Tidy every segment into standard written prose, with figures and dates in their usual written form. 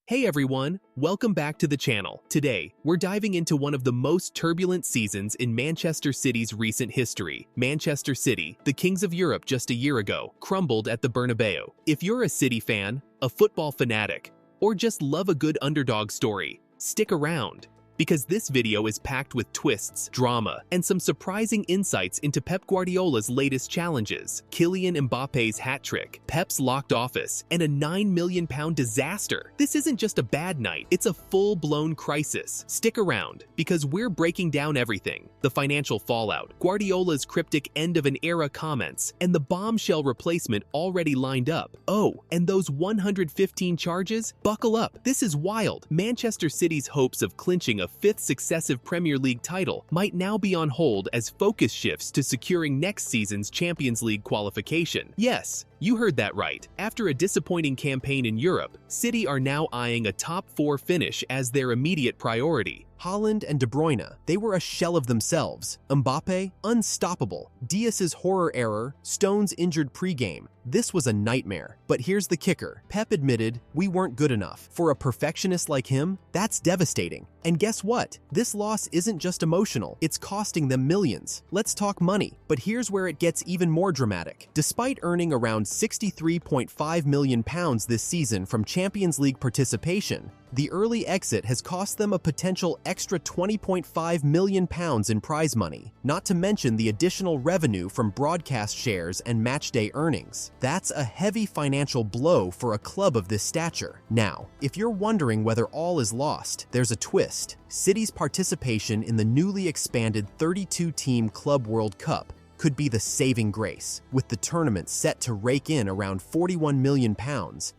Hey everyone, welcome back to the channel. Today, we're diving into one of the most turbulent seasons in Manchester City's recent history. Manchester City, the kings of Europe just a year ago, crumbled at the Bernabeu. If you're a City fan, a football fanatic, or just love a good underdog story, stick around. Because this video is packed with twists, drama, and some surprising insights into Pep Guardiola's latest challenges. Kylian Mbappe's hat trick, Pep's locked office, and a £9 million disaster. This isn't just a bad night, it's a full-blown crisis. Stick around, because we're breaking down everything. The financial fallout, Guardiola's cryptic end-of-an-era comments, and the bombshell replacement already lined up. Oh, and those 115 charges? Buckle up, this is wild. Manchester City's hopes of clinching a fifth successive Premier League title might now be on hold as focus shifts to securing next season's Champions League qualification. Yes, you heard that right. After a disappointing campaign in Europe, City are now eyeing a top 4 finish as their immediate priority. Haaland and De Bruyne, they were a shell of themselves. Mbappe, unstoppable. Diaz's horror error, Stones injured pregame. This was a nightmare. But here's the kicker. Pep admitted, we weren't good enough. For a perfectionist like him, that's devastating. And guess what? This loss isn't just emotional, it's costing them millions. Let's talk money. But here's where it gets even more dramatic. Despite earning around £63.5 million this season from Champions League participation, the early exit has cost them a potential extra £20.5 million in prize money, not to mention the additional revenue from broadcast shares and matchday earnings. That's a heavy financial blow for a club of this stature. Now, if you're wondering whether all is lost, there's a twist. City's participation in the newly expanded 32-team Club World Cup could be the saving grace, with the tournament set to rake in around £41 million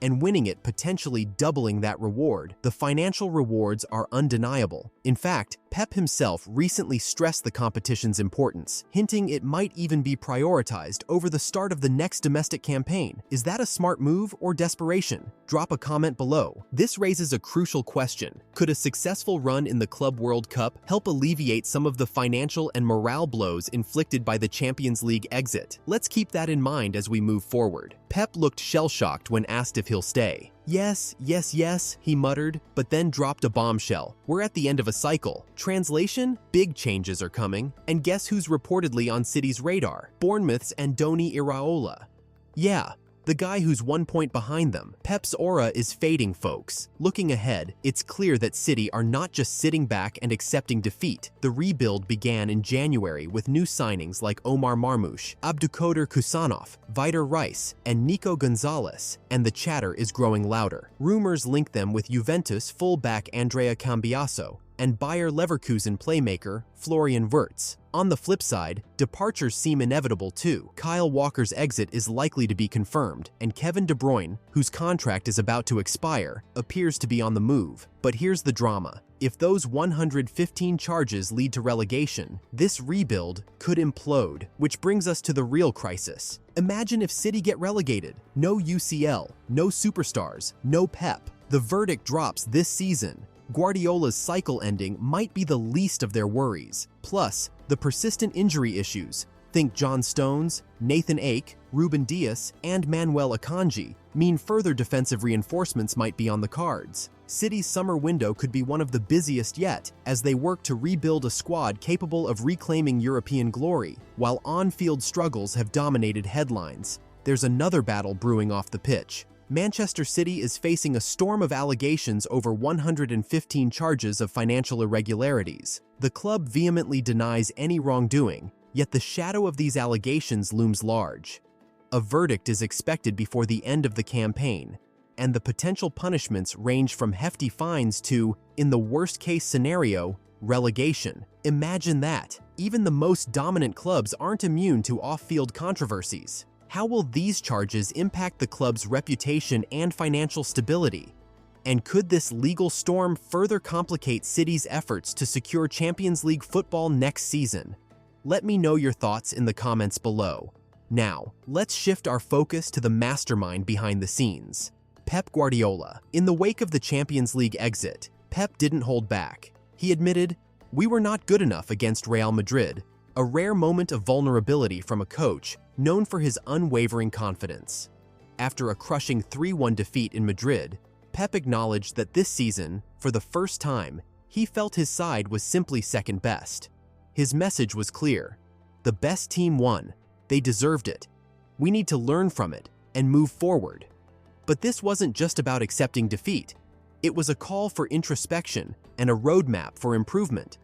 and winning it potentially doubling that reward. The financial rewards are undeniable. In fact, Pep himself recently stressed the competition's importance, hinting it might even be prioritized over the start of the next domestic campaign. Is that a smart move or desperation? Drop a comment below. This raises a crucial question. Could a successful run in the Club World Cup help alleviate some of the financial and morale blows inflicted by the Champions League exit? Let's keep that in mind as we move forward. Pep looked shell-shocked when asked if he'll stay. Yes, he muttered, but then dropped a bombshell. We're at the end of a cycle. Translation? Big changes are coming. And guess who's reportedly on City's radar? Bournemouth's Andoni Iraola. Yeah, the guy who's 1 point behind them. Pep's aura is fading, folks. Looking ahead, it's clear that City are not just sitting back and accepting defeat. The rebuild began in January with new signings like Omar Marmoush, Abdulkader Kusanov, Vitor Rice, and Nico Gonzalez, and the chatter is growing louder. Rumors link them with Juventus fullback Andrea Cambiaso and Bayer Leverkusen playmaker Florian Wirtz. On the flip side, departures seem inevitable too. Kyle Walker's exit is likely to be confirmed, and Kevin De Bruyne, whose contract is about to expire, appears to be on the move. But here's the drama. If those 115 charges lead to relegation, this rebuild could implode, which brings us to the real crisis. Imagine if City get relegated. No UCL, no superstars, no Pep. The verdict drops this season. Guardiola's cycle ending might be the least of their worries. Plus, the persistent injury issues, think John Stones, Nathan Ake, Ruben Dias, and Manuel Akanji, mean further defensive reinforcements might be on the cards. City's summer window could be one of the busiest yet, as they work to rebuild a squad capable of reclaiming European glory. While on-field struggles have dominated headlines, there's another battle brewing off the pitch. Manchester City is facing a storm of allegations over 115 charges of financial irregularities. The club vehemently denies any wrongdoing, yet the shadow of these allegations looms large. A verdict is expected before the end of the campaign, and the potential punishments range from hefty fines to, in the worst-case scenario, relegation. Imagine that. Even the most dominant clubs aren't immune to off-field controversies. How will these charges impact the club's reputation and financial stability? And could this legal storm further complicate City's efforts to secure Champions League football next season? Let me know your thoughts in the comments below. Now, let's shift our focus to the mastermind behind the scenes, Pep Guardiola. In the wake of the Champions League exit, Pep didn't hold back. He admitted, "We were not good enough against Real Madrid," a rare moment of vulnerability from a coach known for his unwavering confidence. After a crushing 3-1 defeat in Madrid, Pep acknowledged that this season, for the first time, he felt his side was simply second best. His message was clear. The best team won. They deserved it. We need to learn from it and move forward. But this wasn't just about accepting defeat. It was a call for introspection and a roadmap for improvement.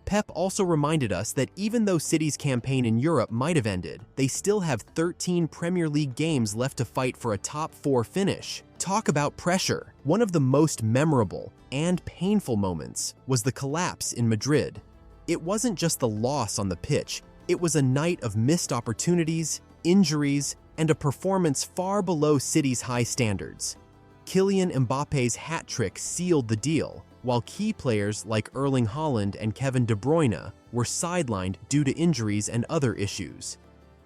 Pep also reminded us that even though City's campaign in Europe might have ended, they still have 13 Premier League games left to fight for a top 4 finish. Talk about pressure. One of the most memorable and painful moments was the collapse in Madrid. It wasn't just the loss on the pitch, it was a night of missed opportunities, injuries, and a performance far below City's high standards. Kylian Mbappe's hat trick sealed the deal, while key players like Erling Haaland and Kevin De Bruyne were sidelined due to injuries and other issues.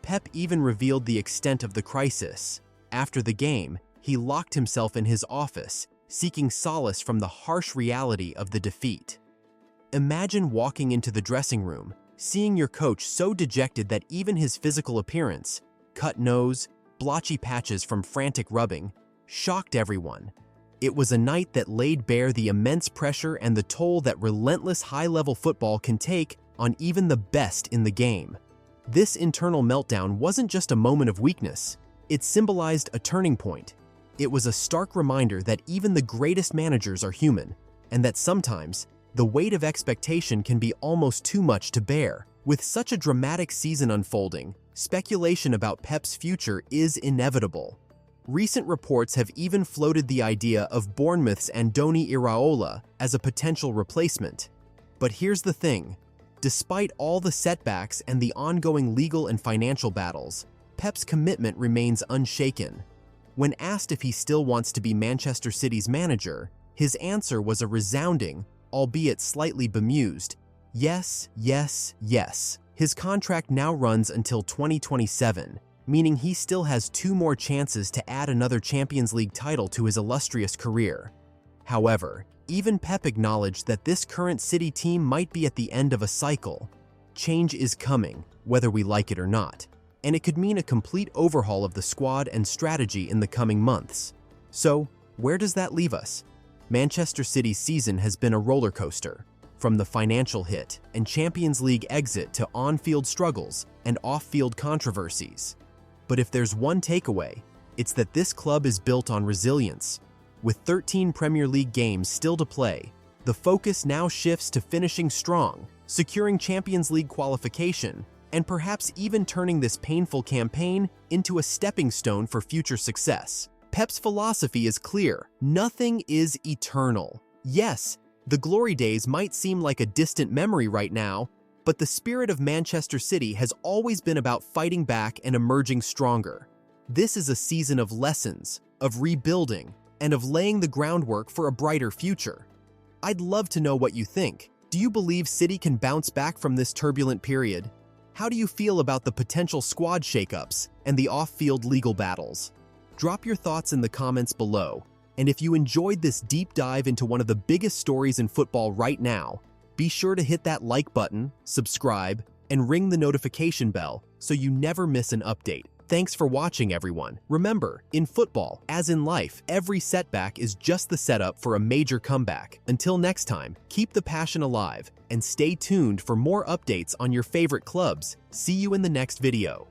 Pep even revealed the extent of the crisis. After the game, he locked himself in his office, seeking solace from the harsh reality of the defeat. Imagine walking into the dressing room, seeing your coach so dejected that even his physical appearance, cut nose, blotchy patches from frantic rubbing, shocked everyone. It was a night that laid bare the immense pressure and the toll that relentless high-level football can take on even the best in the game. This internal meltdown wasn't just a moment of weakness. It symbolized a turning point. It was a stark reminder that even the greatest managers are human, and that sometimes the weight of expectation can be almost too much to bear. With such a dramatic season unfolding, speculation about Pep's future is inevitable. Recent reports have even floated the idea of Bournemouth's Andoni Iraola as a potential replacement. But here's the thing. Despite all the setbacks and the ongoing legal and financial battles, Pep's commitment remains unshaken. When asked if he still wants to be Manchester City's manager, his answer was a resounding, albeit slightly bemused, yes, yes, yes. His contract now runs until 2027, meaning he still has 2 more chances to add another Champions League title to his illustrious career. However, even Pep acknowledged that this current City team might be at the end of a cycle. Change is coming, whether we like it or not, and it could mean a complete overhaul of the squad and strategy in the coming months. So, where does that leave us? Manchester City's season has been a roller coaster, from the financial hit and Champions League exit to on-field struggles and off-field controversies. But if there's one takeaway, it's that this club is built on resilience. With 13 Premier League games still to play, the focus now shifts to finishing strong, securing Champions League qualification, and perhaps even turning this painful campaign into a stepping stone for future success. Pep's philosophy is clear: nothing is eternal. Yes, the glory days might seem like a distant memory right now, but the spirit of Manchester City has always been about fighting back and emerging stronger. This is a season of lessons, of rebuilding, and of laying the groundwork for a brighter future. I'd love to know what you think. Do you believe City can bounce back from this turbulent period? How do you feel about the potential squad shakeups and the off-field legal battles? Drop your thoughts in the comments below, and if you enjoyed this deep dive into one of the biggest stories in football right now, be sure to hit that like button, subscribe, and ring the notification bell so you never miss an update. Thanks for watching, everyone. Remember, in football, as in life, every setback is just the setup for a major comeback. Until next time, keep the passion alive and stay tuned for more updates on your favorite clubs. See you in the next video.